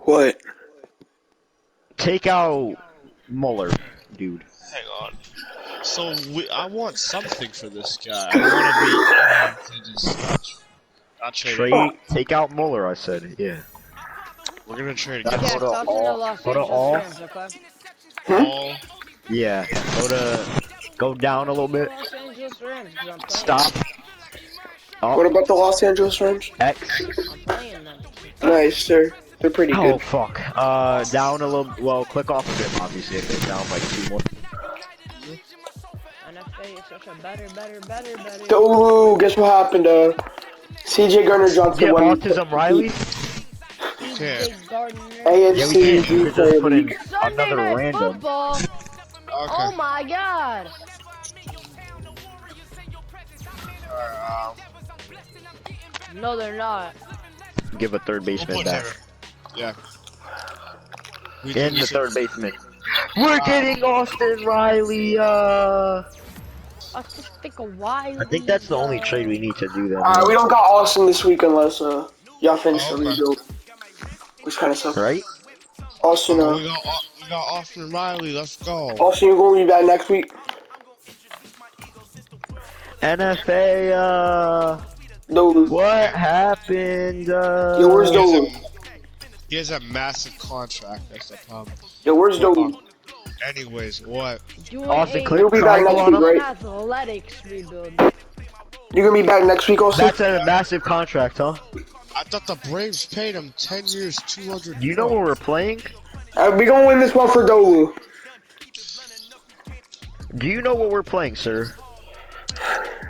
What? Take out Muller, dude. Hang on. So I want something for this guy. I want to be just not Trade. Take out Muller. I said, yeah. We're gonna trade Go against to all. Go to all. all. Yeah. Go down a little bit. Stop. What about the Los Angeles Rams? X. Nice, sir. They're pretty Oh good. fuck. Down a little. Well, click off of him. Obviously, if they're down like 2 more. Oh, guess what happened? CJ Gardner-Johnson Yeah, won. autism Riley. Yeah. AFC Yeah, we can't just put in League. another random. Football. Okay. Oh my god. No, they're not. Give a third baseman back. Yeah. In the third baseman. We're getting Austin Riley. I think that's the only trade we need to do then. Alright, we don't got Austin this week unless y'all finish the rebuild. Which kind of sucks. Right? Austin, we got Austin Riley. Let's go. Austin, you're going to be back next week? NFA, Dolu. what happened? Yo, where's Dolu? He has a massive contract. That's the problem. Yo, where's Dolu? Anyways, what? Austin, click You'll be back triangle next on week, him. right? Athletics rebuild. You're going to be back next week, Austin? That's a massive contract, huh? I thought the Braves paid him 10 years, 200. Do you know what we're playing? We gonna win this one for Dolu. Do you know what we're playing, sir?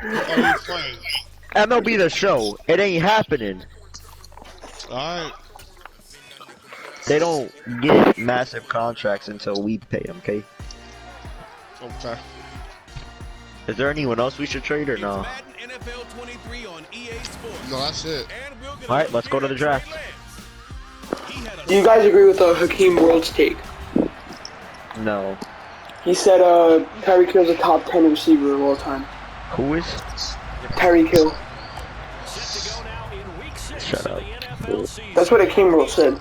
What are you playing? MLB The Show. It ain't happening. Alright. They don't get massive contracts until we pay them, okay? Okay. Is there anyone else we should trade or no? No, that's it. Alright, let's go to the draft. Do you guys agree with Hakeem World's take? No. He said Tyreek Hill's a top 10 receiver of all time. Who is? Tyreek Hill. Shut up. That's what Hakeem World said.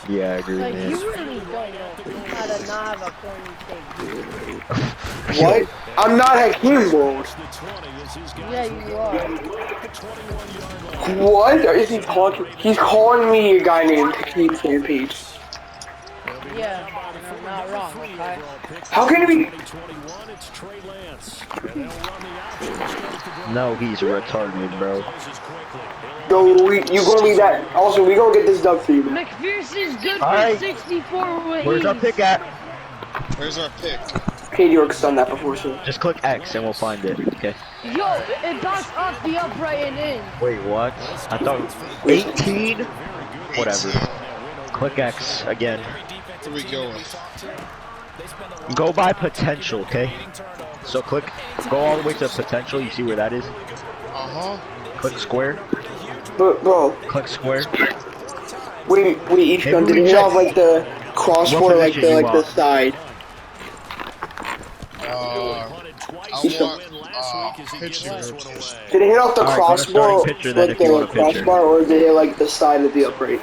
Yeah, I agree, Like, man. you really don't know how to not have a corny take. What? I'm not Hakeem World. Yeah, you are. What is he talking? He's calling me a guy named Hakeem Fan Page. Yeah, and I'm not wrong, okay? How can he be? No, he's retarded, bro. Yo, you gonna be that? Also, we gonna get this dub for you, man. McPherson's good for Alright. 64 wins. Where's our pick at? Where's our pick? Katie York's done that before, so. Just click X and we'll find it, okay? Yo, it bounced off the upright and in. Wait, what? I thought 18? Whatever. Click X again. Where we going? Go by potential, okay? So go all the way to potential. You see where that is? Uh-huh. Click square. But, bro, Click square. we each gun did it hit off like the crossbar, like the side. I want pitching rotation. Did it hit off the Alright, go to starting crossbar, pitcher then like if you want the a pitcher. crossbar, or did it hit like the side of the upright?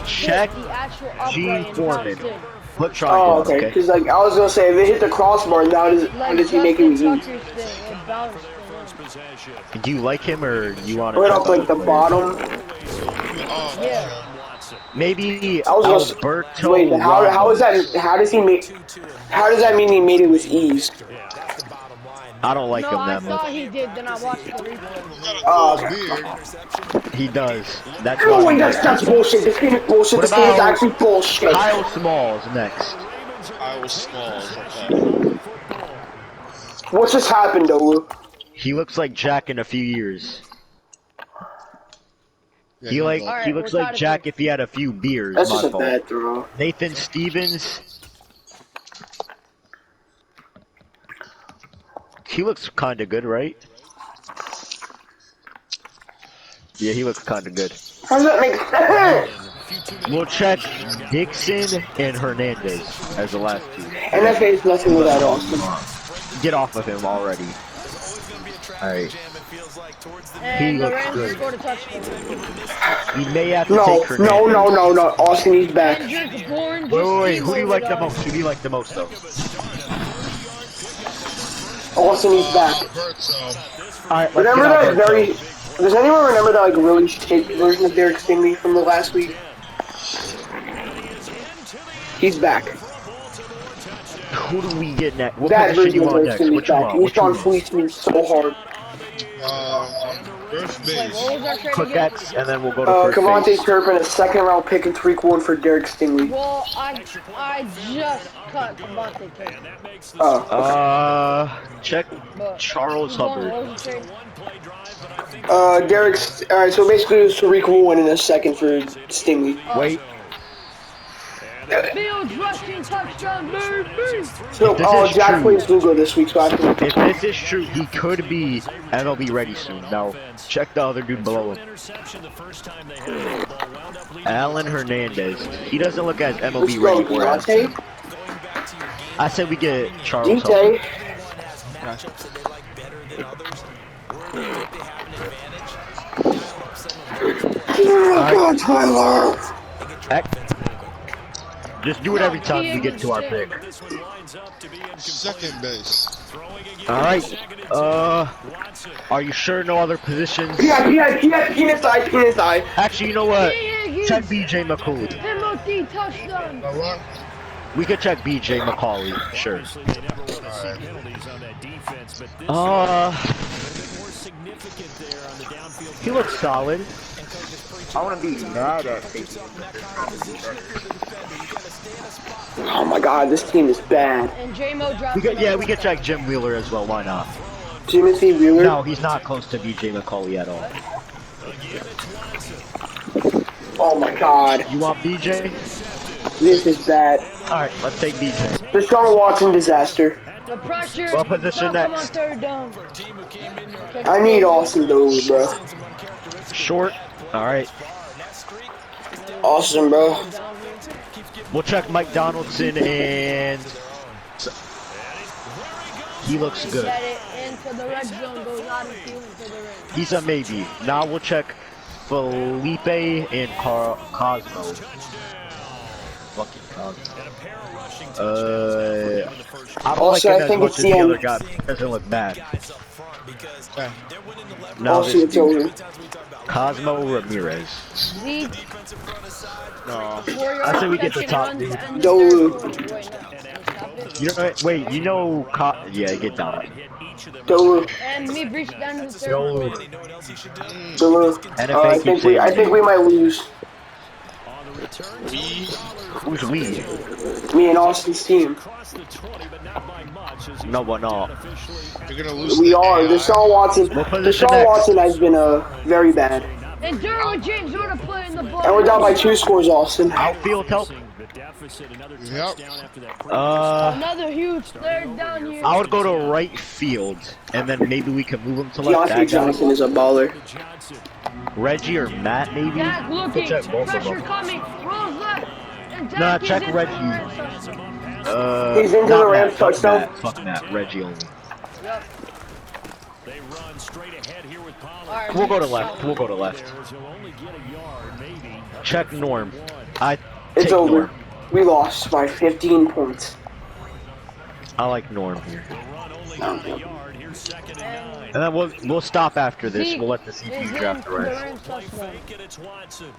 Check The actual upright G and Foreman. bounced in. Flip triangle, Oh, okay. Because like I was gonna say, if it hit the crossbar, now how does he make it easy? Tucker's thing, it bounced in. Do you like him or you want to? Right off like the bottom. Yeah. Maybe I was Alberto. wait, how is that? How does that mean he made it with ease? I don't like No, him I that thought much. he did, then I watched the replay. Oh, okay. He does. That's No, why. wait, that's bullshit. This game is bullshit. What This game is about actually bullshit. Kyle Smalls next. I was small. Okay. What just happened, though? He looks like Jack in a few years. Yeah, He Alright, looks we're like tied at Jack three. if he had a few beers. That's my just a fault. bad throw. Nathan Stevens. He looks kind of good, right? Yeah, he looks kind of good. How does that make sense? We'll check Dixon and Hernandez as the last two. NFA is nothing without Austin. Get off of him already. Alright. And the looks Rams good. scored a touchdown. We may have to No, take Hernandez. no. Austin, he's back. Kendrick Bourne Wait, just wait, who do you like the steamrolled most? us. Who do you like the most, though? Austin, he's back. Alberto. Alright, let's Remember get that Alberto. very... Does anyone remember that, like, really shit version of Derek Stingley from the last week? He's back. Who do we get next? What That position version you of want Derek next? Stingley's What you back. want? He's What you trying to want? fleece me so hard. First Wait, base. what was our trade Quick again? X, and then we'll go to first Cavante base. Turpin, a second-round pick and 3-1 for Derek Stingley. Well, I just cut Cavante Turpin. Check But Charles keep going, Hubbard. what was the trade? Derek's... Alright, so basically it was Tariq Woolen in a second for Stingley. Wait, Fields rushing touchdown, baby! So, If this is Jack true- plays Lugo this week, so I can... if this is true, he could be MLB ready soon. Now, check the other dude below him. Alan Hernandez. He doesn't look as Let's MLB go, ready for us. Deontay. I said we get Charles Hubbard. DT. Oh my god, Tyler! Heck. Just do it every time we get to our pick. Second base. Alright. Are you sure no other positions? Penis eye. Actually, you know what? Hughes. Check BJ McCauley. MOT touchdown! What? We could check BJ McCauley. Sure. He looks solid. I want to be mad at safety. Oh my god, this team is bad. And J-Mo dropped We could check Jim Wheeler as well. Why not? Timothy Wheeler? No, he's not close to BJ McCauley at all. Oh my god, You want BJ? this is bad. Alright, let's take BJ. Deshaun Watson disaster. the pressure. What position Come on, next? third down. I need Austin Dooley, bro. Short. Alright. Awesome, bro. We'll check Mike Donaldson and... He looks good. Get it into the red zone, goes out of field into the red. He's a maybe. Now we'll check Felipe and Cosmo. Fucking Cosmo. I don't Also, like I him think as much it's as the the end. other guy. He doesn't look bad. Okay. Now Also, this it's dude, over. Cosmo Ramirez. Zeke, No. 4 yards. I say we get the catch top and dude. runs to end the Dolu. third quarter. Wait, no. Stop it. You know, wait, you know, yeah, get down. Dolu. And we reached down to the third Dolu. quarter. Dolu. NFA I keeps think saying we might lose. We. Who's we? Me and Austin's team. No, we're not. You're gonna lose. We the are. AI. Deshaun Watson. What position Deshaun next? Watson has been very bad. And Derwin James would have played in the ball. And we're down by 2 scores, Austin. Outfield help. Yep. Another huge third down here. I would go to right field, and then maybe we can move him to left. Deontay That guy. Johnson is a baller. Reggie or Matt, maybe? Jack looking. Check both of Pressure them. coming. Rolls left. And Jack Nah, is check in Reggie. for the Rams touchdown. He's into not the Rams Matt, fuck touchdown. Matt, fuck Matt, Reggie only. Yep. Alright, We'll go to left. We'll go to left. Check Norm. I It's take over. Norm. We lost by 15 points. I like Norm here. And And then we'll stop after this. Zeke We'll let the is CPU in draft the for the rest. Rams touchdown.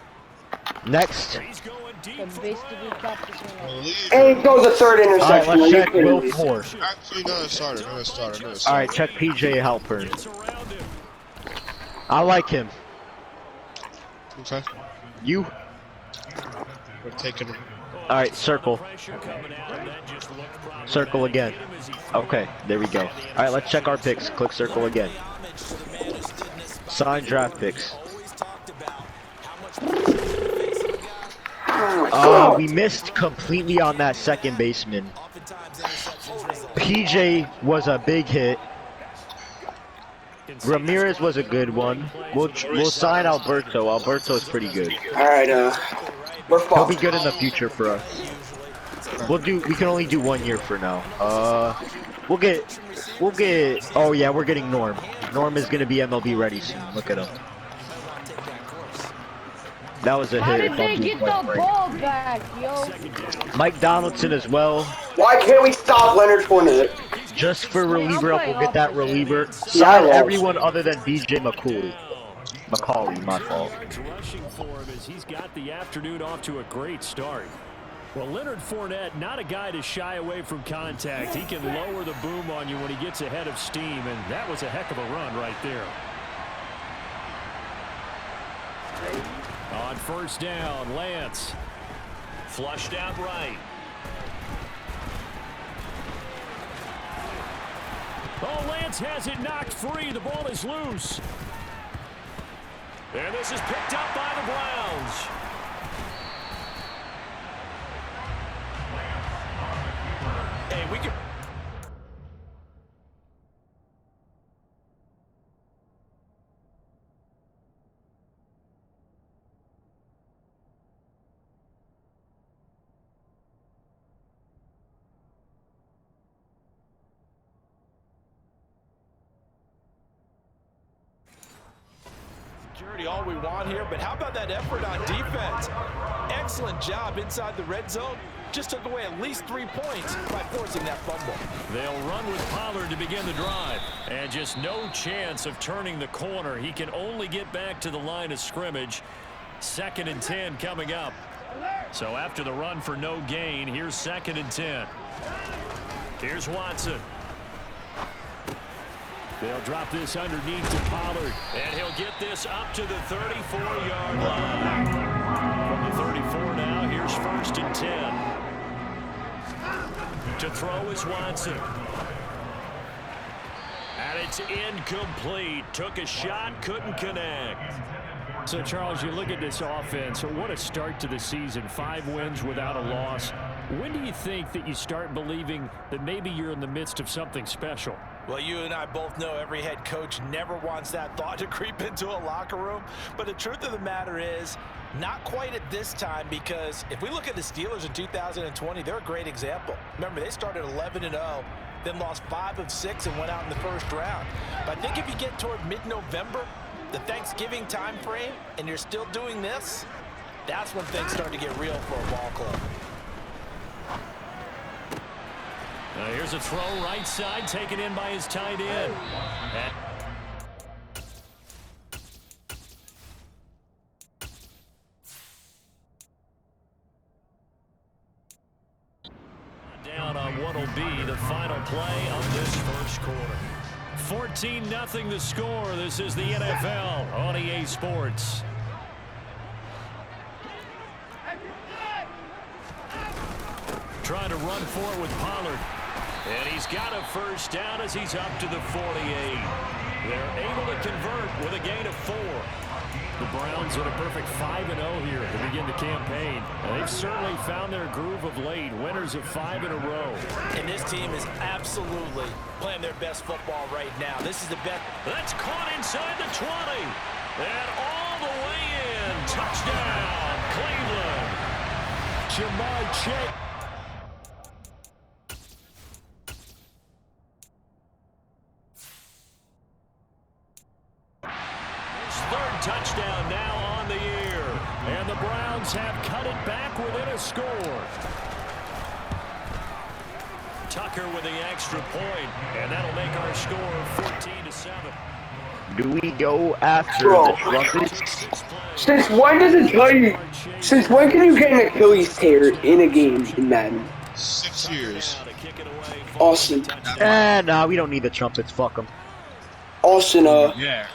Next. So basically top this one up. Believe And he throws a third Alright, interception. let's Are you check kidding Will me? Ford. Actually, another starter. Another starter. Another starter. Alright, check PJ Halpern. I like him. Okay. You? We're taking. Alright, circle. Circle again. Okay, there we go. Alright, let's check our picks. Click circle again. Sign draft picks. We missed completely on that second baseman. PJ was a big hit. Ramirez was a good one. We'll sign Alberto. Alberto's pretty good. Alright, we're He'll be fucked. good in the future for us. We can only do 1 year for now. We'll get. Oh yeah, we're getting Norm. Norm is gonna be MLB ready soon. Look at him. That was a How hit. did they get the ball back, yo? Mike Donaldson as well. Why can't we stop Leonard Fournette? Just for reliever up, we'll get that reliever. Yeah, I Sign lost. everyone other than BJ McCool. McCauley, my fault. Rushing for him as he's got the afternoon off to a great start. Well, Leonard Fournette, not a guy to shy away from contact. He can lower the boom on you when he gets ahead of steam, and that was a heck of a run right there. On first down, Lance. Flushed out right. Oh, Lance has it knocked free. The ball is loose. And this is picked up by the Browns. Hey, we can... All we want here, but how about that effort on defense? Excellent job inside the red zone. Just took away at least 3 points by forcing that fumble. They'll run with Pollard to begin the drive. And just no chance of turning the corner. He can only get back to the line of scrimmage. 2nd and 10 coming up. So after the run for no gain, here's 2nd and 10. Here's Watson. They'll drop this underneath to Pollard, and he'll get this up to the 34-yard line. From the 34 now, here's 1st and 10. To throw is Watson. And it's incomplete. Took a shot, couldn't connect. So, Charles, you look at this offense. What a start to the season. 5 wins without a loss. When do you think that you start believing that maybe you're in the midst of something special? Well, you and I both know every head coach never wants that thought to creep into a locker room. But the truth of the matter is, not quite at this time, because if we look at the Steelers in 2020, they're a great example. Remember, they started 11-0, then lost 5 of 6 and went out in the first round. But I think if you get toward mid-November, the Thanksgiving time frame, and you're still doing this, that's when things start to get real for a ball club. Here's a throw right side, taken in by his tight end. Down on what'll be the final play of this first quarter. 14-0 the score. This is the NFL on EA Sports. Trying to run for it with Pollard. And he's got a first down as he's up to the 48. They're able to convert with a gain of 4. The Browns with a perfect 5-0 here to begin the campaign. And they've certainly found their groove of late. Winners of 5 in a row. And this team is absolutely playing their best football right now. This is the best. That's caught inside the 20. And all the way in. Touchdown, Cleveland. Jamar Chase. Touchdown now on the year. And the Browns have cut it back within a score. Tucker with the extra point, and that'll make our score 14-7. Do we go after Bro. the Trumpets? Since when does it tell you? Since when can you get an Achilles tear in a game in Madden? 6 years. Austin. Nah, we don't need the Trumpets. Fuck them. Austin, Yeah.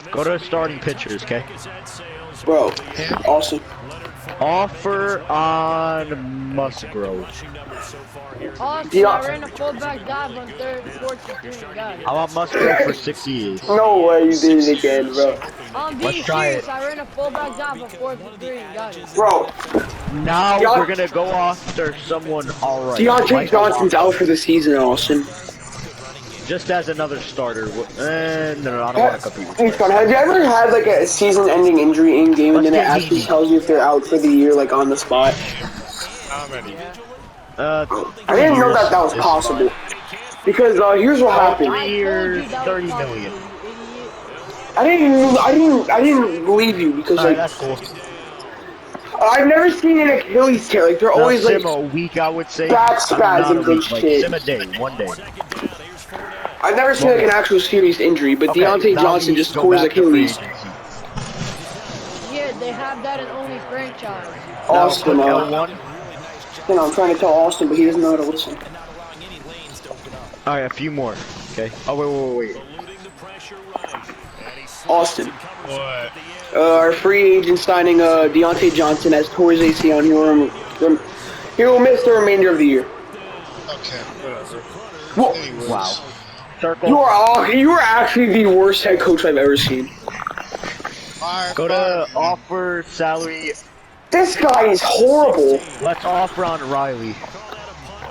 Go to starting pitchers, okay? bro, Austin. Offer on Musgrove. Austin, I ran a fullback dive on 3rd and 4th and 3 and got it. I want Musgrove for 6 years. No way you did it again, bro. I'm Let's being try serious. it. I ran a fullback dive on 4th and 3 and got it. Bro, Now we're gonna go after someone alright. Deontay Johnson's out for the season, Austin. Just as another starter. No, I don't want to compete with Hey, Sean, have you ever had like a season-ending injury in game and then it actually tells you if they're out for the year, like on the spot? How many? I didn't know that was possible. Because here's what happened. 3 years, 30 million. I didn't believe you because Alright, like that's cool. I've never seen an Achilles tear. Like they're Now, always like sim a week, I would say. back Not a spasms and week, like shit. sim a day, 1 day. I've never seen like an actual serious injury, but Okay, Deontay now Johnson we just go tore his back to free Achilles. agency. Yeah, they have that in only franchise. Now Austin, click L1. you know, I'm trying to tell Austin, but he doesn't know how to listen. Alright, a few more. Okay. Oh, wait. Austin, What? our free agent signing Deontay Johnson has tore his ACL, and he will miss the remainder of the year. Okay, whatever. Well, Anyways. Wow. Circle. you are actually the worst head coach I've ever seen. Go to offer salary. This guy is horrible. Let's offer on Riley.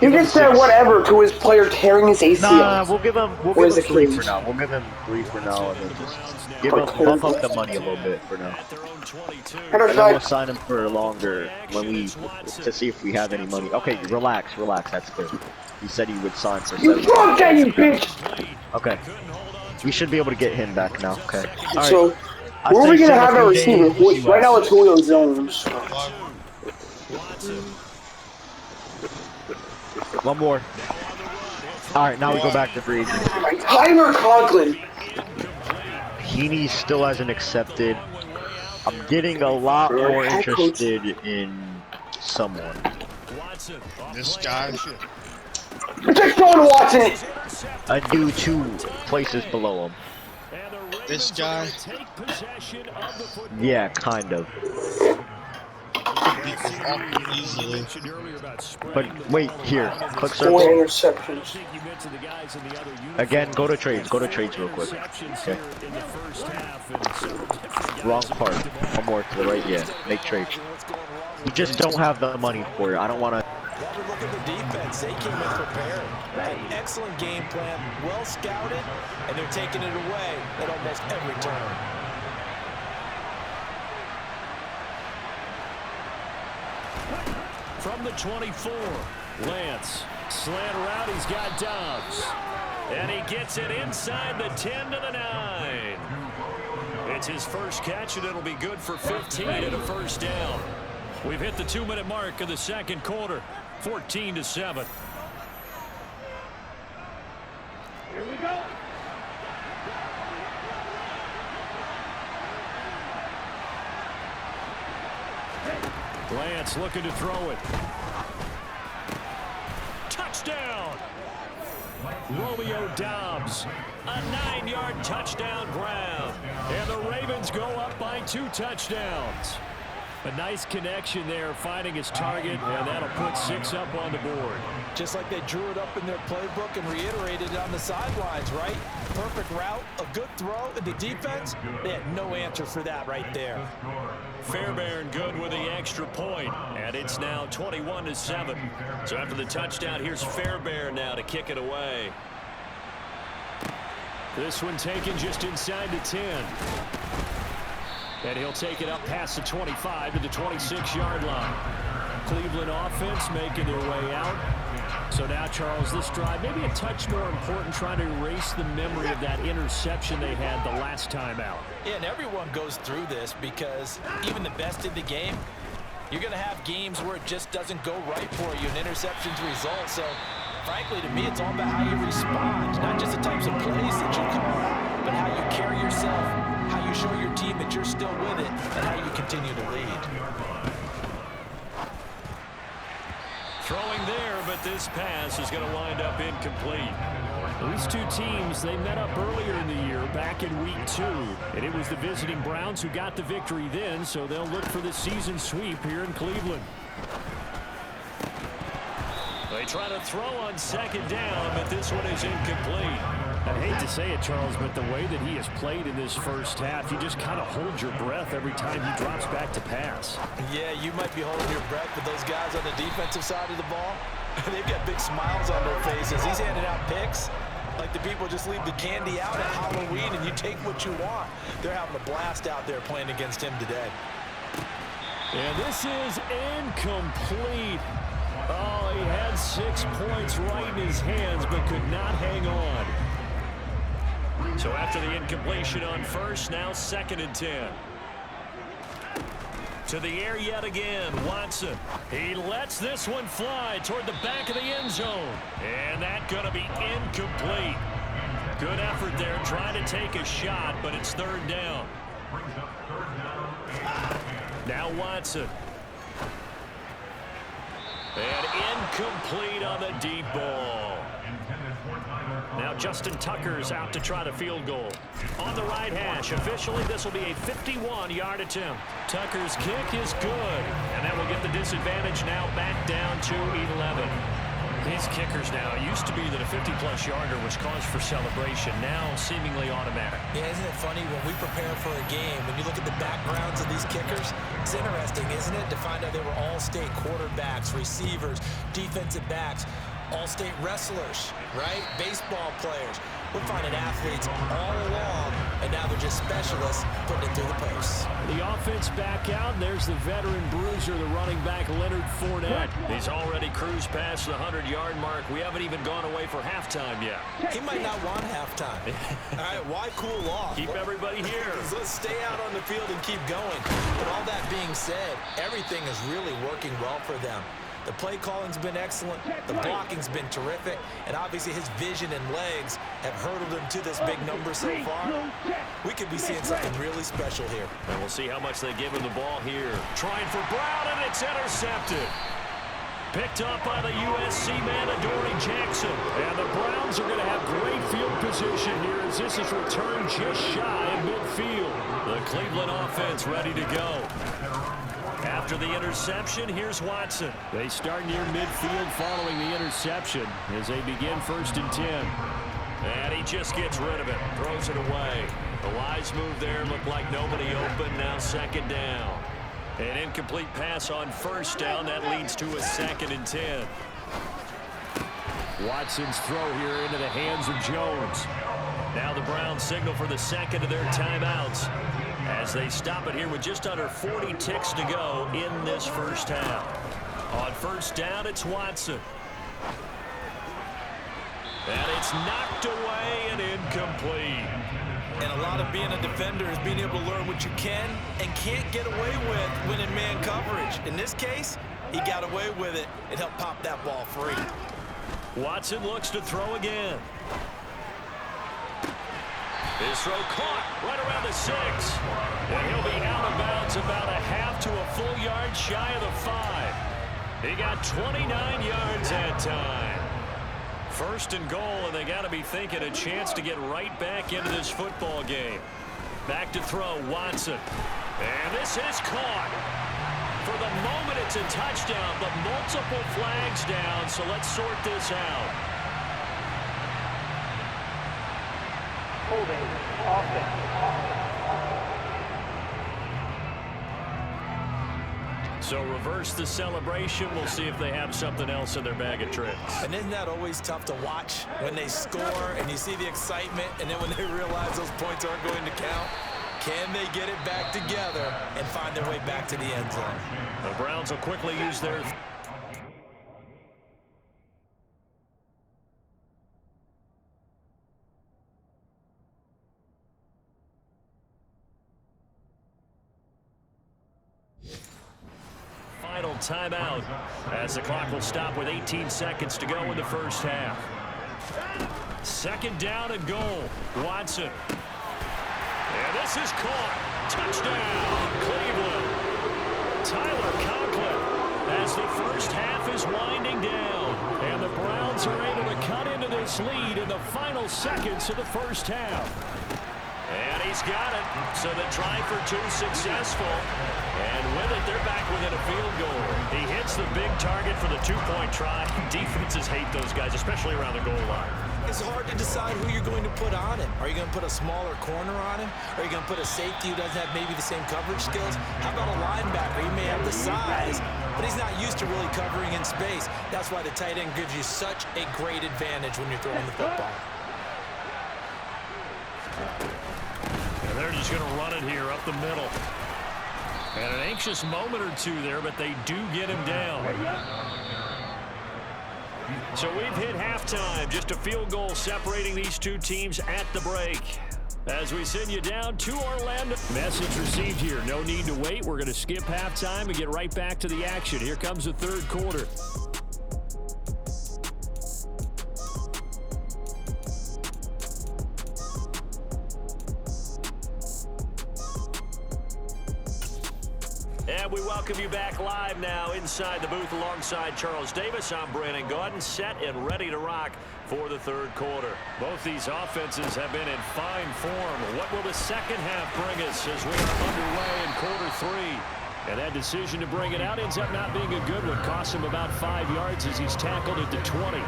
He just said whatever to his player tearing his ACL. Nah, we'll give him Or 3 his for Achilles. now. We'll give him 3 for now, and then just give him bump up the money a little bit for now. Matter of And then we'll fact, sign him for longer when we to see if we have any money. Okay, relax. That's good. He said he would sign for you 7. drunk that, you bitch! Okay. We should be able to get him back now. Okay. All right. So, I where are we say gonna send have a our few receiver? days, we'll see what Right now happens. it's Julio Jones. One more. Alright, now we go back to free agency. Tyler Conklin. Heaney still hasn't accepted. I'm getting a lot more interested in someone. This guy. Deshaun Watson. I do 2 places below him. This guy. Yeah, kind of. Easily. But wait, here. Click 4 circle. interceptions. Again, go to trades. Go to trades real quick. Okay. Wrong part. One more to the right. Yeah, make trades. You just don't have the money for it. I don't want to. Look at the defense. They came in prepared. An excellent game plan, well scouted, and they're taking it away at almost every turn. From the 24, Lance. Slant route, he's got Dobbs. And he gets it inside the 10 to the 9. It's his first catch, and it'll be good for 15 and a first down. We've hit the 2-minute mark of the second quarter, 14-7. Here we go. Lance looking to throw it. Touchdown! Romeo Dobbs, a 9-yard touchdown ground. And the Ravens go up by 2 touchdowns. A nice connection there, finding his target, and that'll put 6 up on the board. Just like they drew it up in their playbook and reiterated it on the sidelines, right? Perfect route, a good throw, and the defense, they had no answer for that right there. Fairbairn good with the extra point, and it's now 21-7. So after the touchdown, here's Fairbairn now to kick it away. This one taken just inside the 10. And he'll take it up past the 25 to the 26-yard line. Cleveland offense making their way out. So now, Charles, this drive maybe a touch more important, trying to erase the memory of that interception they had the last time out. Yeah, and everyone goes through this because even the best in the game, you're going to have games where it just doesn't go right for you, and interceptions result. So, frankly, to me, it's all about how you respond, not just the types of plays that you call, but how you carry yourself, how you show your team that you're still with it, and how you continue to lead. Throwing there, but this pass is going to wind up incomplete. These two teams, they met up earlier in the year, back in week 2. And it was the visiting Browns who got the victory then, so they'll look for the season sweep here in Cleveland. They try to throw on second down, but this one is incomplete. I hate to say it, Charles, but the way that he has played in this first half, you just kind of hold your breath every time he drops back to pass. Yeah, you might be holding your breath, but those guys on the defensive side of the ball, they've got big smiles on their faces. He's handing out picks like the people just leave the candy out at Halloween and you take what you want. They're having a blast out there playing against him today. And this is incomplete. Oh, he had 6 points right in his hands, but could not hang on. So after the incompletion on first, now 2nd and 10. To the air yet again, Watson. He lets this one fly toward the back of the end zone. And that's going to be incomplete. Good effort there, trying to take a shot, but it's 3rd down. Now Watson. And incomplete on the deep ball. Now Justin Tucker's out to try the field goal. On the right hash, officially this will be a 51-yard attempt. Tucker's kick is good. And that will get the disadvantage now back down to 11. These kickers now, it used to be that a 50-plus yarder was cause for celebration, now seemingly automatic. Yeah, isn't it funny when we prepare for a game, when you look at the backgrounds of these kickers, it's interesting, isn't it, to find out they were all-state quarterbacks, receivers, defensive backs, all-state wrestlers, right? Baseball players. We're finding athletes all along, and now they're just specialists putting it through the posts. The offense back out. There's the veteran bruiser, the running back Leonard Fournette. He's already cruised past the 100-yard mark. We haven't even gone away for halftime yet. He might not want halftime. All right, why cool off? Keep everybody here. Let's stay out on the field and keep going. But all that being said, everything is really working well for them. The play calling's been excellent, the blocking's been terrific, and obviously his vision and legs have hurdled him to this big number so far. We could be seeing something really special here. And we'll see how much they give him the ball here. Trying for Brown, and it's intercepted. Picked up by the USC man, Adoree Jackson. And the Browns are going to have great field position here as this is returned just shy of midfield. The Cleveland offense ready to go. After the interception, here's Watson. They start near midfield following the interception as they begin 1st and 10. And he just gets rid of it, throws it away. The wise move there, looked like nobody open, now 2nd down. An incomplete pass on 1st down, that leads to a 2nd and 10. Watson's throw here into the hands of Jones. Now the Browns signal for the 2nd of their timeouts as they stop it here with just under 40 ticks to go in this 1st half. On 1st down, it's Watson. And it's knocked away and incomplete. And a lot of being a defender is being able to learn what you can and can't get away with when in man coverage. In this case, he got away with it and helped pop that ball free. Watson looks to throw again. His throw caught right around the 6. And he'll be out of bounds about a half to a full yard shy of the 5. He got 29 yards that time. 1st and goal, and they got to be thinking a chance to get right back into this football game. Back to throw, Watson. And this is caught. For the moment, it's a touchdown, but multiple flags down, so let's sort this out. Holding, offense. So reverse the celebration. We'll see if they have something else in their bag of tricks. And isn't that always tough to watch when they score and you see the excitement, and then when they realize those points aren't going to count? Can they get it back together and find their way back to the end zone? The Browns will quickly use their... final timeout as the clock will stop with 18 seconds to go in the 1st half. 2nd down and goal. Watson. And this is caught. Touchdown, Cleveland. Tyler Conklin as the 1st half is winding down. And the Browns are able to cut into this lead in the final seconds of the 1st half. And he's got it. So the try for 2 successful. And with it, they're back within a field goal. He hits the big target for the 2-point try. Defenses hate those guys, especially around the goal line. It's hard to decide who you're going to put on him. Are you going to put a smaller corner on him? Are you going to put a safety who doesn't have maybe the same coverage skills? How about a linebacker? He may have the size, but he's not used to really covering in space. That's why the tight end gives you such a great advantage when you're throwing the football. And they're just going to run it here up the middle. And an anxious moment or two there, but they do get him down. So we've hit halftime. Just a field goal separating these two teams at the break. As we send you down to Orlando. Message received here. No need to wait. We're going to skip halftime and get right back to the action. Here comes the third quarter. And we welcome you back live now inside the booth alongside Charles Davis. I'm Brandon Gaudin, set and ready to rock for the third quarter. Both these offenses have been in fine form. What will the second half bring us as we are underway in quarter three? And that decision to bring it out ends up not being a good one. Costs him about 5 yards as he's tackled at the 20.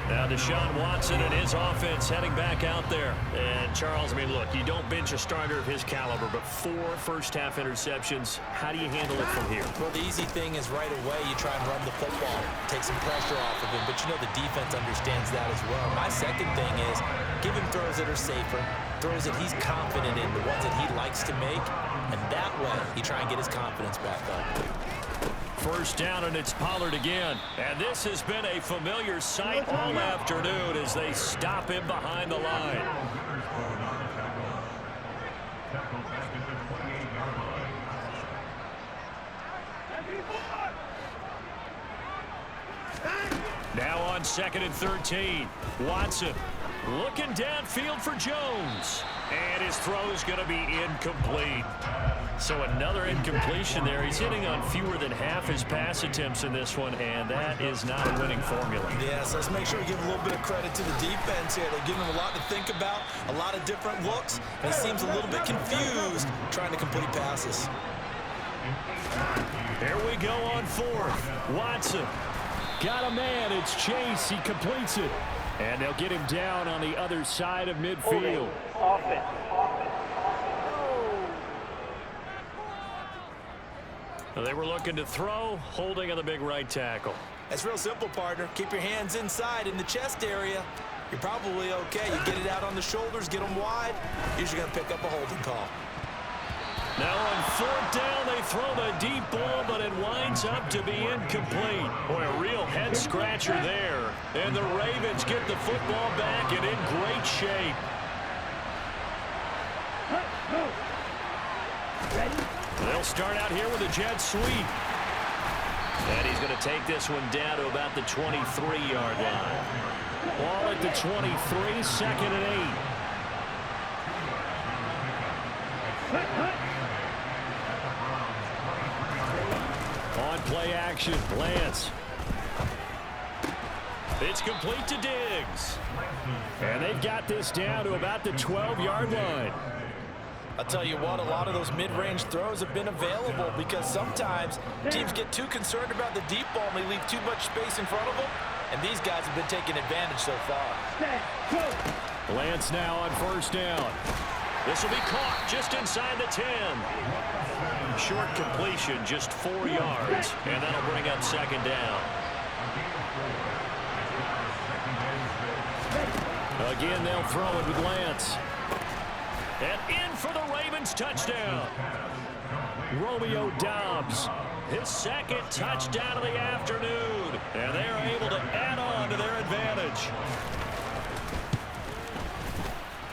Now Deshaun Watson and his offense heading back out there. And Charles, I mean, look, you don't bench a starter of his caliber, but 4 first-half interceptions. How do you handle it from here? Well, the easy thing is right away you try and run the football, take some pressure off of him, but you know the defense understands that as well. My second thing is give him throws that are safer, throws that he's confident in, the ones that he likes to make, and that way you try and get his confidence back up. First down, and it's Pollard again. And this has been a familiar sight all afternoon as they stop him behind the line. Now on 2nd and 13. Watson looking downfield for Jones. And his throw is going to be incomplete. So another incompletion there. He's hitting on fewer than half his pass attempts in this one, and that is not a winning formula. Yeah, so let's make sure we give a little bit of credit to the defense here. They're giving him a lot to think about, a lot of different looks, and he seems a little bit confused trying to complete passes. Here we go on 4th. Watson got a man. It's Chase. He completes it. And they'll get him down on the other side of midfield. Offense. They were looking to throw, holding on the big right tackle. It's real simple, partner. Keep your hands inside in the chest area. You're probably okay. You get it out on the shoulders, get them wide. Usually going to pick up a holding call. Now on 4th down, they throw the deep ball, but it winds up to be incomplete. Boy, a real head-scratcher there. And the Ravens get the football back and in great shape. They'll start out here with a jet sweep. And he's going to take this one down to about the 23-yard line. Ball at the 23, 2nd and 8. On play action, Lance. It's complete to Diggs. And they've got this down to about the 12-yard line. I'll tell you what, a lot of those mid-range throws have been available because sometimes teams get too concerned about the deep ball and they leave too much space in front of them, and these guys have been taking advantage so far. Lance now on 1st down. This will be caught just inside the 10. Short completion, just 4 yards, and that'll bring up 2nd down. Again, they'll throw it with Lance. And in for the Ravens touchdown. Romeo Doubs, his 2nd touchdown of the afternoon. And they're able to add on to their advantage.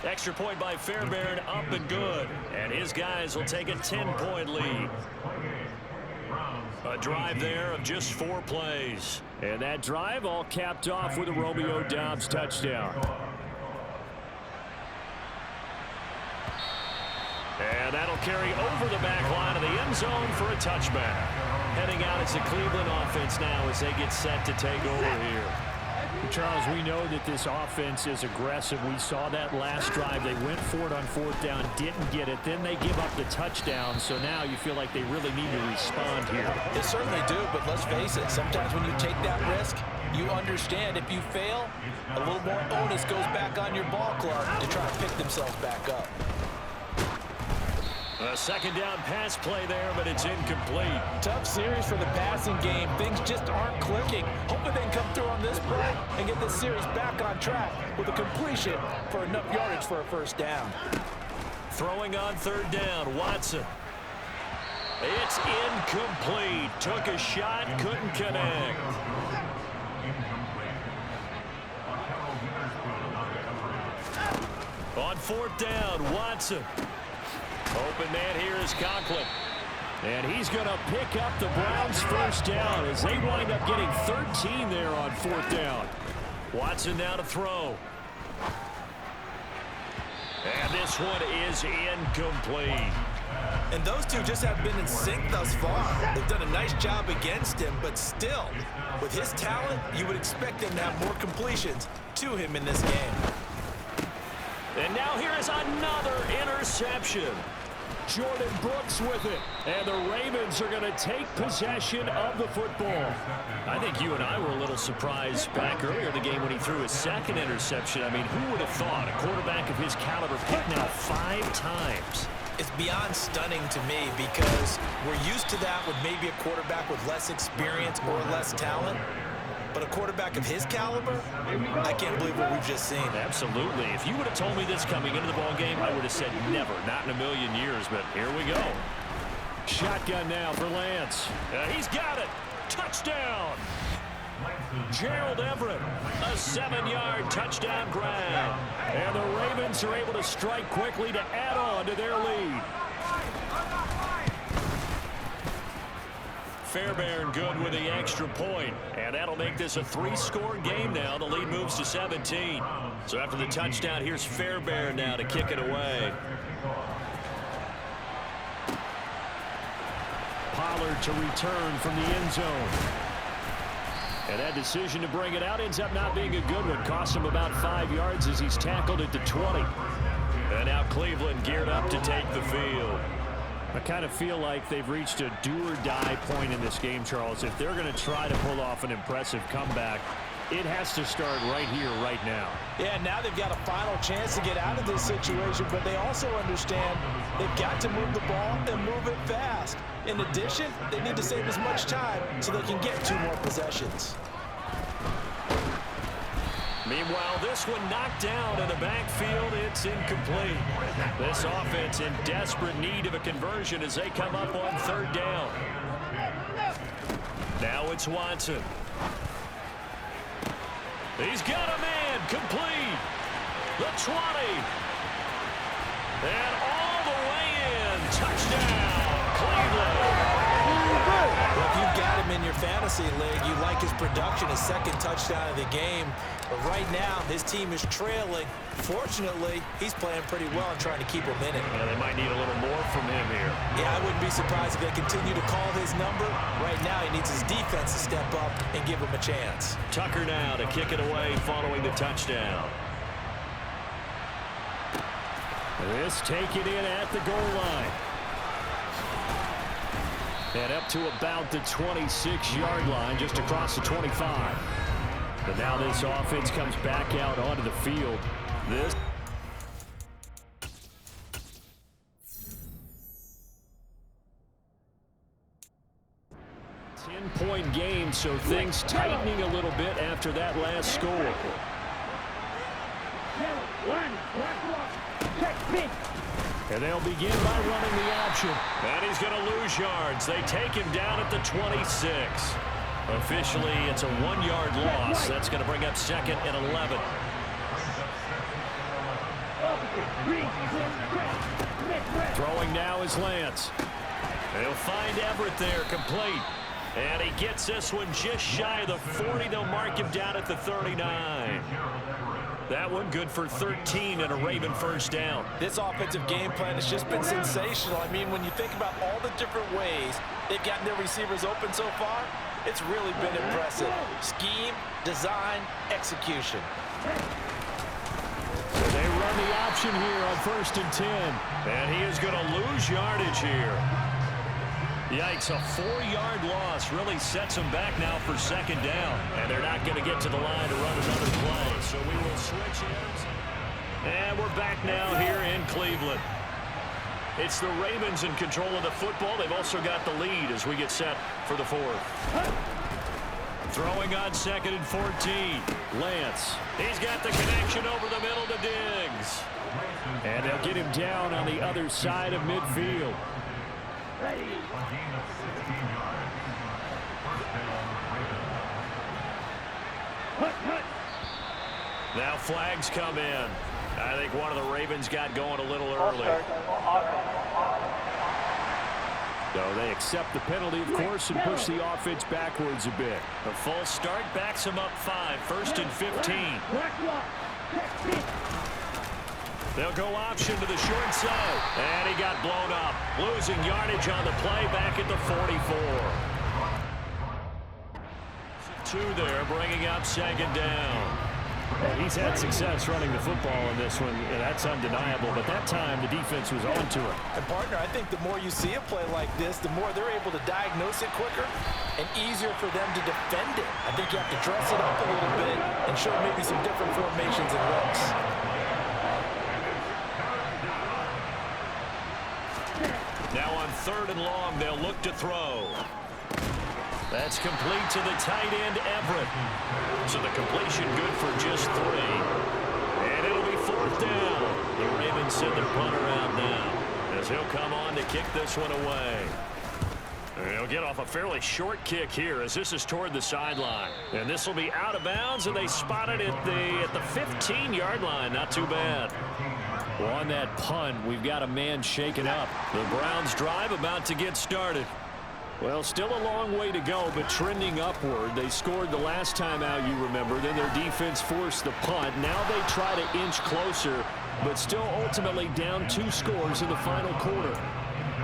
Extra point by Fairbairn, up and good. And his guys will take a 10-point lead. A drive there of just 4 plays. And that drive all capped off with a Romeo Doubs touchdown. And that'll carry over the back line of the end zone for a touchback. Heading out as the Cleveland offense now as they get set to take over here. Charles, we know that this offense is aggressive. We saw that last drive. They went for it on 4th down, didn't get it. Then they give up the touchdown. So now you feel like they really need to respond here. They certainly do, but let's face it. Sometimes when you take that risk, you understand if you fail, a little more onus goes back on your ball club to try to pick themselves back up. A 2nd down pass play there, but it's incomplete. Tough series for the passing game. Things just aren't clicking. Hoping they can come through on this play and get this series back on track with a completion for enough yardage for a 1st down. Throwing on 3rd down, Watson. It's incomplete. Took a shot, couldn't connect. On 4th down, Watson. Open man here is Conklin. And he's going to pick up the Browns' first down as they wind up getting 13 there on 4th down. Watson now to throw. And this one is incomplete. And those two just have been in sync thus far. They've done a nice job against him, but still, with his talent, you would expect him to have more completions to him in this game. And now here is another interception. Jordan Brooks with it. And the Ravens are going to take possession of the football. I think you and I were a little surprised back earlier in the game when he threw his second interception. I mean, who would have thought a quarterback of his caliber picked now 5 times? It's beyond stunning to me because we're used to that with maybe a quarterback with less experience or less talent. But a quarterback of his caliber, I can't believe what we've just seen. Absolutely. If you would have told me this coming into the ballgame, I would have said never, not in a million years, but here we go. Shotgun now for Lance. He's got it. Touchdown. Gerald Everett, a 7-yard touchdown grab. And the Ravens are able to strike quickly to add on to their lead. Fairbairn good with the extra point, and that'll make this a 3-score game now. The lead moves to 17. So after the touchdown, here's Fairbairn now to kick it away. Pollard to return from the end zone. And that decision to bring it out ends up not being a good one. Cost him about 5 yards as he's tackled at the 20. And now Cleveland geared up to take the field. I kind of feel like they've reached a do-or-die point in this game, Charles. If they're going to try to pull off an impressive comeback, it has to start right here, right now. Yeah, now they've got a final chance to get out of this situation, but they also understand they've got to move the ball and move it fast. In addition, they need to save as much time so they can get 2 more possessions. Meanwhile, this one knocked down in the backfield. It's incomplete. This offense in desperate need of a conversion as they come up on 3rd down. Now it's Watson. He's got a man complete. The 20. And all the way in. Touchdown, Cleveland. Well, if you've got him in your fantasy league, you like his production, his 2nd touchdown of the game. But right now, his team is trailing. Fortunately, he's playing pretty well and trying to keep him in it. Yeah, they might need a little more from him here. Yeah, I wouldn't be surprised if they continue to call his number. Right now, he needs his defense to step up and give him a chance. Tucker now to kick it away following the touchdown. This take it in at the goal line. And up to about the 26-yard line, just across the 25. But now this offense comes back out onto the field. This 10-point game, so things tightening a little bit after that last score. And they'll begin by running the option. And he's going to lose yards. They take him down at the 26. Officially, it's a 1-yard loss. That's going to bring up 2nd and 11. Throwing now is Lance. They'll find Everett there, complete. And he gets this one just shy of the 40. They'll mark him down at the 39. That one good for 13 and a Raven first down. This offensive game plan has just been sensational. I mean, when you think about all the different ways they've gotten their receivers open so far, it's really been impressive. Scheme, design, execution. So they run the option here on 1st and 10. And he is going to lose yardage here. Yikes, a 4-yard loss really sets them back now for 2nd down. And they're not going to get to the line to run another play. So we will switch ends. And we're back now here in Cleveland. It's the Ravens in control of the football. They've also got the lead as we get set for the 4th. Throwing on 2nd and 14. Lance. He's got the connection over the middle to Diggs. And they'll get him down on the other side of midfield. Now flags come in. I think one of the Ravens got going a little early. So they accept the penalty, of course, and push the offense backwards a bit. A false start backs them up 5, 1st and 15. They'll go option to the short side. And he got blown up. Losing yardage on the play back at the 44. 2 there, bringing up 2nd down. He's had success running the football in this one, and that's undeniable. But that time, the defense was on to it. And, partner, I think the more you see a play like this, the more they're able to diagnose it quicker and easier for them to defend it. I think you have to dress it up a little bit and show maybe some different formations and looks. Now on 3rd and long, they'll look to throw. That's complete to the tight end, Everett. So the completion good for just 3. And it'll be 4th down. The Ravens send their punter out now as he'll come on to kick this one away. They'll get off a fairly short kick here as this is toward the sideline. And this will be out of bounds, and they spot it at the 15-yard line. Not too bad. Well, on that punt, we've got a man shaken up. The Browns drive about to get started. Well, still a long way to go, but trending upward. They scored the last time out, you remember. Then their defense forced the punt. Now they try to inch closer, but still ultimately down 2 scores in the final quarter.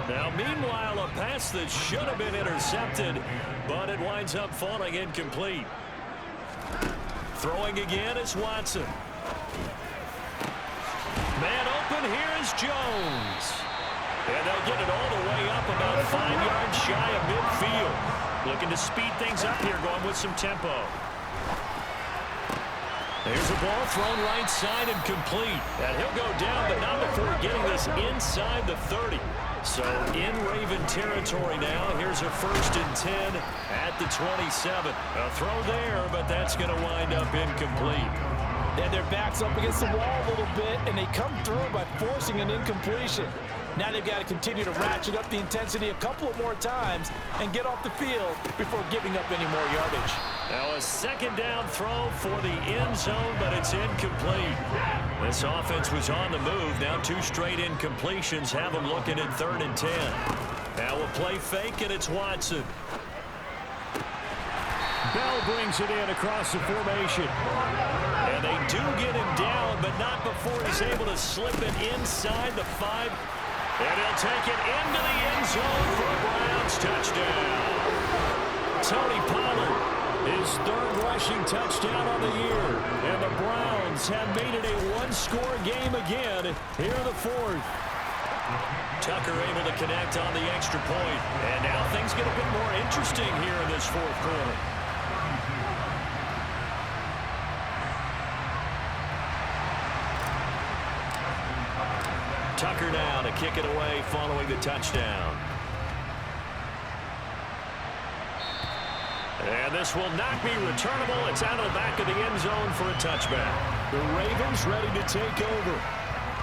Now, meanwhile, a pass that should have been intercepted, but it winds up falling incomplete. Throwing again is Watson. Man open, here is Jones. And they'll get it all the way up about 5 yards shy of midfield. Looking to speed things up here, going with some tempo. There's a ball thrown right side and complete. And he'll go down, but not before getting this inside the 30. So in Raven territory now. Here's a 1st and 10 at the 27. A throw there, but that's going to wind up incomplete. And their back's up against the wall a little bit, and they come through by forcing an incompletion. Now they've got to continue to ratchet up the intensity a couple of more times and get off the field before giving up any more yardage. Now a 2nd down throw for the end zone, but it's incomplete. This offense was on the move. Now 2 straight incompletions have them looking at 3rd and 10. Now a play fake, and it's Watson. Bell brings it in across the formation. And they do get him down, but not before he's able to slip it inside the 5. And he'll take it into the end zone for a Browns touchdown. Tony Pollard, his 3rd rushing touchdown on the year. And the Browns have made it a 1-score game again here in the 4th. Tucker able to connect on the extra point. And now things get a bit more interesting here in this 4th quarter. Tucker now to kick it away following the touchdown. And this will not be returnable. It's out of the back of the end zone for a touchback. The Ravens ready to take over.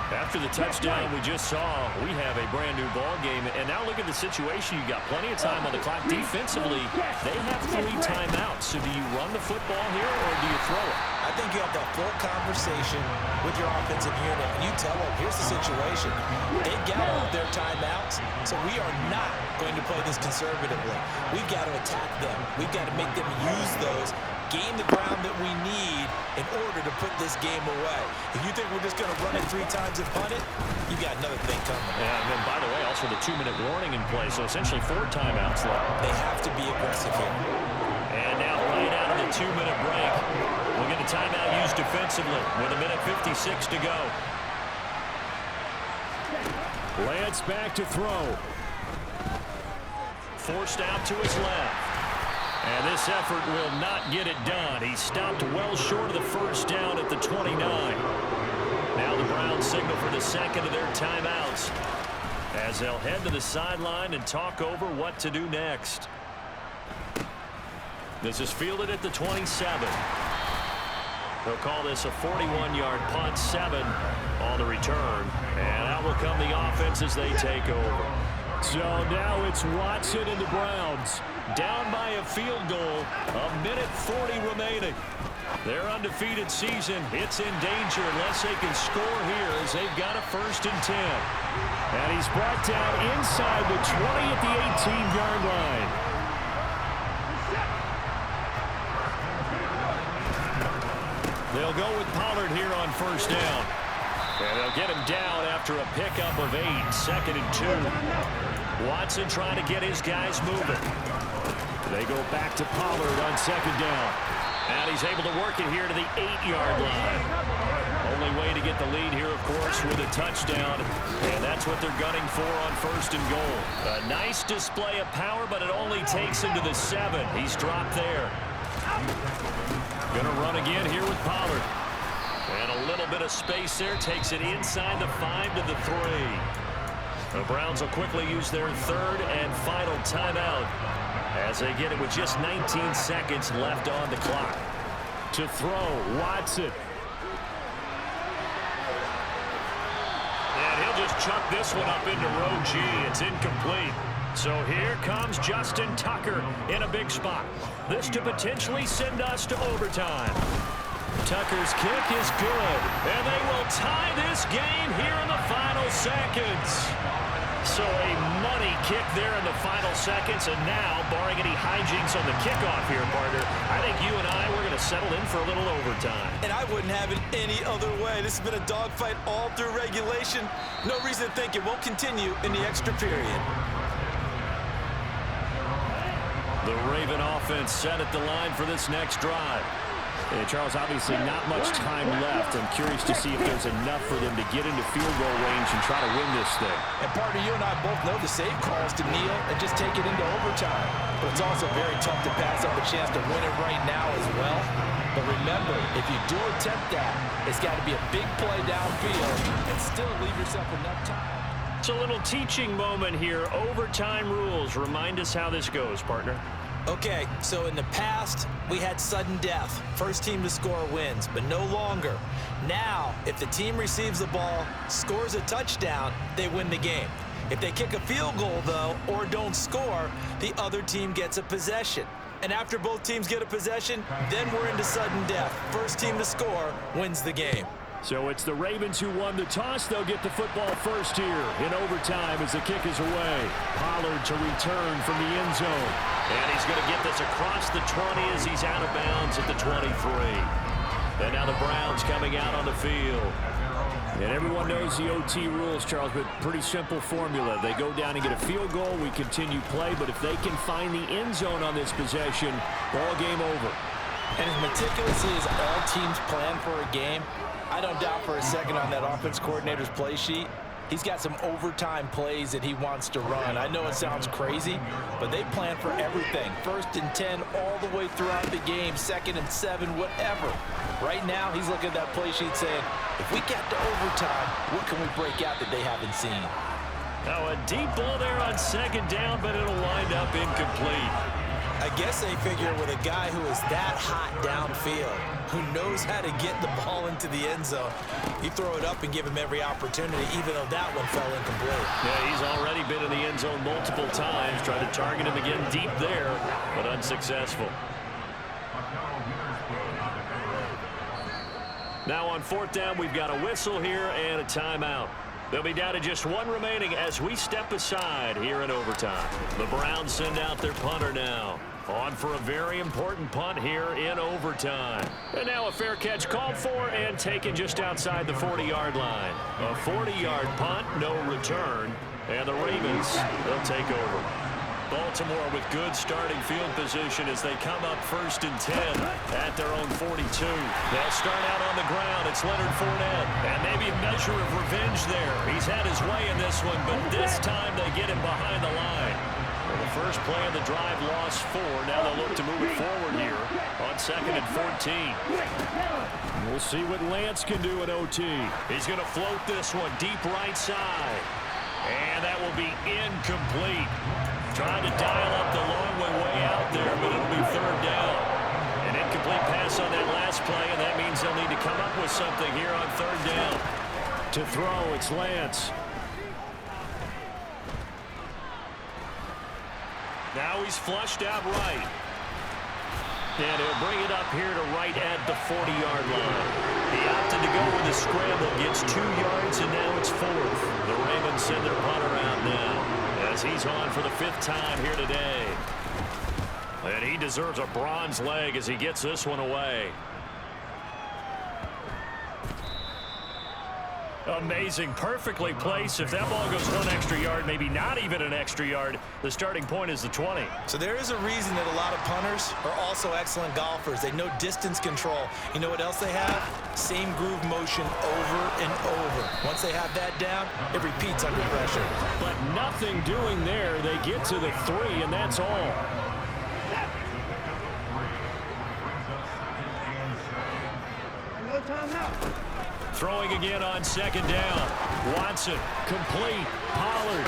After the touchdown we just saw, we have a brand new ball game. And now look at the situation. You've got plenty of time on the clock. Defensively, they have 3 timeouts. So do you run the football here or do you throw it? I think you have that full conversation with your offensive unit, and you tell them, here's the situation. They've got all of their timeouts, so we are not going to play this conservatively. We've got to attack them. We've got to make them use those, gain the ground that we need in order to put this game away. If you think we're just going to run it 3 times and punt it, you got another thing coming. Yeah, and then, by the way, also the 2-minute warning in play, so essentially 4 timeouts left. They have to be aggressive here. And now playing out of the 2-minute break. We'll get a timeout used defensively with 1:56 to go. Lance back to throw. Forced out to his left. And this effort will not get it done. He stopped well short of the 1st down at the 29. Now the Browns signal for the 2nd of their timeouts as they'll head to the sideline and talk over what to do next. This is fielded at the 27. They'll call this a 41-yard punt, 7 on the return. And out will come the offense as they take over. So now it's Watson and the Browns. Down by a field goal, 1:40 remaining. Their undefeated season, it's in danger unless they can score here as they've got a 1st and 10. And he's brought down inside the 20 at the 18-yard line. They'll go with Pollard here on 1st down. And they'll get him down after a pickup of 8, 2nd and 2. Watson trying to get his guys moving. They go back to Pollard on 2nd down. And he's able to work it here to the 8-yard line. Only way to get the lead here, of course, with a touchdown. And that's what they're gunning for on 1st and goal. A nice display of power, but it only takes him to the 7. He's dropped there. Gonna run again here with Pollard. And a little bit of space there. Takes it inside the 5 to the 3. The Browns will quickly use their 3rd and final timeout as they get it with just 19 seconds left on the clock. To throw, Watson. And he'll just chuck this one up into row G. It's incomplete. So here comes Justin Tucker in a big spot. This to potentially send us to overtime. Tucker's kick is good, and they will tie this game here in the final seconds. So a money kick there in the final seconds, and now, barring any hijinks on the kickoff here, partner, I think you and I, we're going to settle in for a little overtime. And I wouldn't have it any other way. This has been a dogfight all through regulation. No reason to think it won't continue in the extra period. The Raven offense set at the line for this next drive. And Charles, obviously not much time left. I'm curious to see if there's enough for them to get into field goal range and try to win this thing. And partner, you and I both know the save calls to kneel and just take it into overtime. But it's also very tough to pass up a chance to win it right now as well. But remember, if you do attempt that, it's got to be a big play downfield and still leave yourself enough time. It's a little teaching moment here. Overtime rules. Remind us how this goes, partner. Okay, so in the past, we had sudden death. First team to score wins, but no longer. Now, if the team receives the ball, scores a touchdown, they win the game. If they kick a field goal, though, or don't score, the other team gets a possession. And after both teams get a possession, then we're into sudden death. First team to score wins the game. So it's the Ravens who won the toss. They'll get the football first here in overtime as the kick is away. Pollard to return from the end zone. And he's going to get this across the 20 as he's out of bounds at the 23. And now the Browns coming out on the field. And everyone knows the OT rules, Charles, but pretty simple formula. They go down and get a field goal. We continue play, but if they can find the end zone on this possession, ball game over. And as meticulously as all teams plan for a game, I don't doubt for a second on that offense coordinator's play sheet, he's got some overtime plays that he wants to run. I know it sounds crazy, but they plan for everything. 1st and 10 all the way throughout the game, 2nd and 7, whatever. Right now, he's looking at that play sheet saying, if we get to overtime, what can we break out that they haven't seen? Now a deep ball there on 2nd down, but it'll wind up incomplete. I guess they figure with a guy who is that hot downfield, who knows how to get the ball into the end zone, you throw it up and give him every opportunity, even though that one fell incomplete. Yeah, he's already been in the end zone multiple times, tried to target him again deep there, but unsuccessful. Now on 4th down, we've got a whistle here and a timeout. They'll be down to just one remaining as we step aside here in overtime. The Browns send out their punter now. On for a very important punt here in overtime. And now a fair catch called for and taken just outside the 40-yard line. A 40-yard punt, no return. And the Ravens, they'll take over. Baltimore with good starting field position as they come up 1st and 10 at their own 42. They'll start out on the ground. It's Leonard Fournette. And maybe a measure of revenge there. He's had his way in this one, but this time they get him behind the line. Well, the first play of the drive lost 4. Now they'll look to move it forward here on 2nd and 14. We'll see what Lance can do at OT. He's going to float this one deep right side. And that will be incomplete. Trying to dial up the long way out there, but it'll be 3rd down. An incomplete pass on that last play, and that means they'll need to come up with something here on 3rd down. To throw, it's Lance. Now he's flushed out right. And he'll bring it up here to right at the 40-yard line. He opted to go with a scramble, gets 2 yards, and now it's 4th. The Ravens send their punter out now as he's on for the 5th time here today. And he deserves a bronze leg as he gets this one away. Amazing, perfectly placed. If that ball goes 1 extra yard, maybe not even an extra yard, the starting point is the 20. So there is a reason that a lot of punters are also excellent golfers. They know distance control. You know what else they have? Same groove motion over and over. Once they have that down, it repeats under pressure. But nothing doing there. They get to the 3, and that's all. No timeout. Throwing again on 2nd down. Watson, complete. Pollard.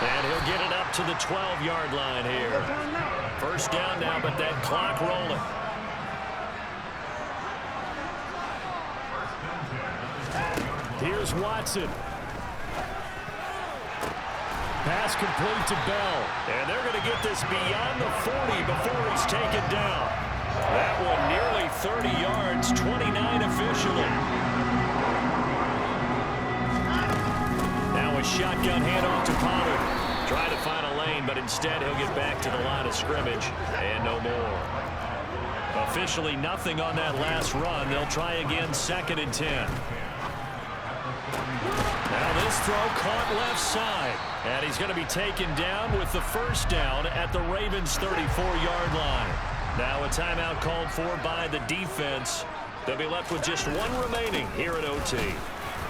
And he'll get it up to the 12-yard line here. 1st down now, but that clock rolling. Here's Watson. Pass complete to Bell. And they're going to get this beyond the 40 before he's taken down. That one nearly 30 yards, 29 officially. Now a shotgun handoff to Pollard. Try to find a lane, but instead he'll get back to the line of scrimmage. And no more. Officially nothing on that last run. They'll try again 2nd and 10. Now this throw caught left side. And he's going to be taken down with the 1st down at the Ravens' 34-yard line. Now a timeout called for by the defense. They'll be left with just 1 remaining here at OT.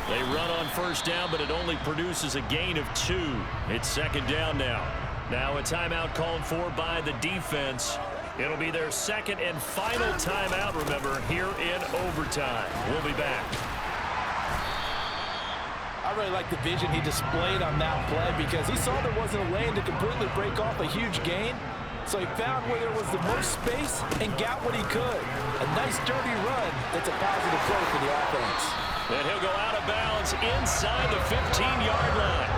They run on 1st down, but it only produces a gain of 2. It's 2nd down now. Now a timeout called for by the defense. It'll be their 2nd and final timeout, remember, here in overtime. We'll be back. I really like the vision he displayed on that play because he saw there wasn't a lane to completely break off a huge gain. So he found where there was the most space and got what he could. A nice dirty run that's a positive play for the offense. And he'll go out of bounds inside the 15-yard line.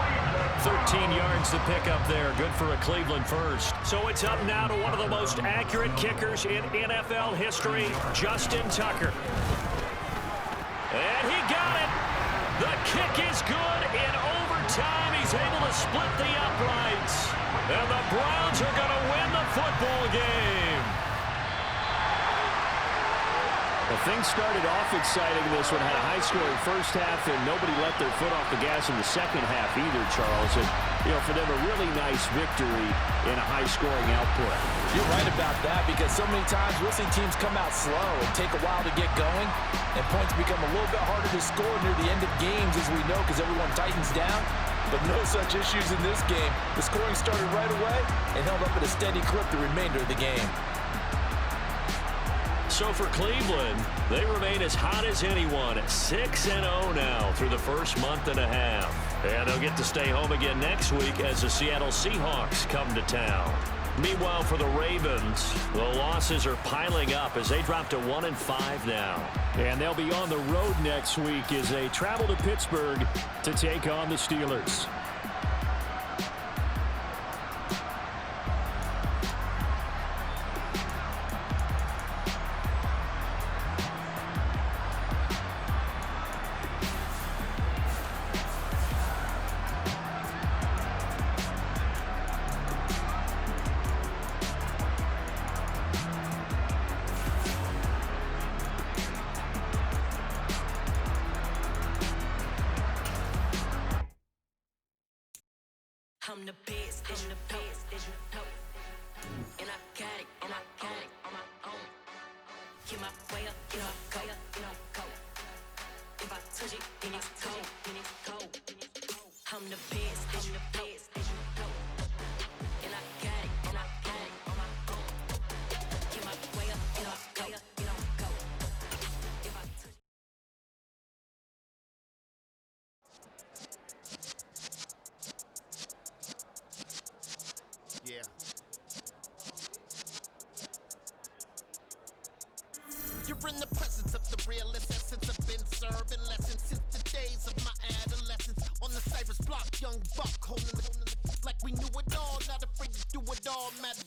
13 yards to pick up there. Good for a Cleveland first. So it's up now to one of the most accurate kickers in NFL history, Justin Tucker. And he got it. The kick is good. In overtime, he's able to split the uprights. And the Browns are going to win the football game. Well, things started off exciting. This one had a high-scoring first half, and nobody let their foot off the gas in the second half either, Charles. And, you know, for them, a really nice victory in a high-scoring output. You're right about that because so many times we'll see teams come out slow and take a while to get going, and points become a little bit harder to score near the end of games, as we know, because everyone tightens down. But no such issues in this game. The scoring started right away and held up at a steady clip the remainder of the game. So for Cleveland, they remain as hot as anyone at 6-0 now through the first month and a half. And they'll get to stay home again next week as the Seattle Seahawks come to town. Meanwhile, for the Ravens, the losses are piling up as they drop to 1-5 now. And they'll be on the road next week as they travel to Pittsburgh to take on the Steelers. I'm the best, I'm the best, and I got it, on my own. Get my way up, get up, go, go. If I touch it, then it's cold. I'm the best, and I got it, on my own. Get my way up, get up, go. If I touch it. Yeah. You're in the presence of the realest essence. I've been serving lessons since the days of my adolescence. On the Cypress block, young buck holding the like we knew it all. Not afraid to do it all. Madden.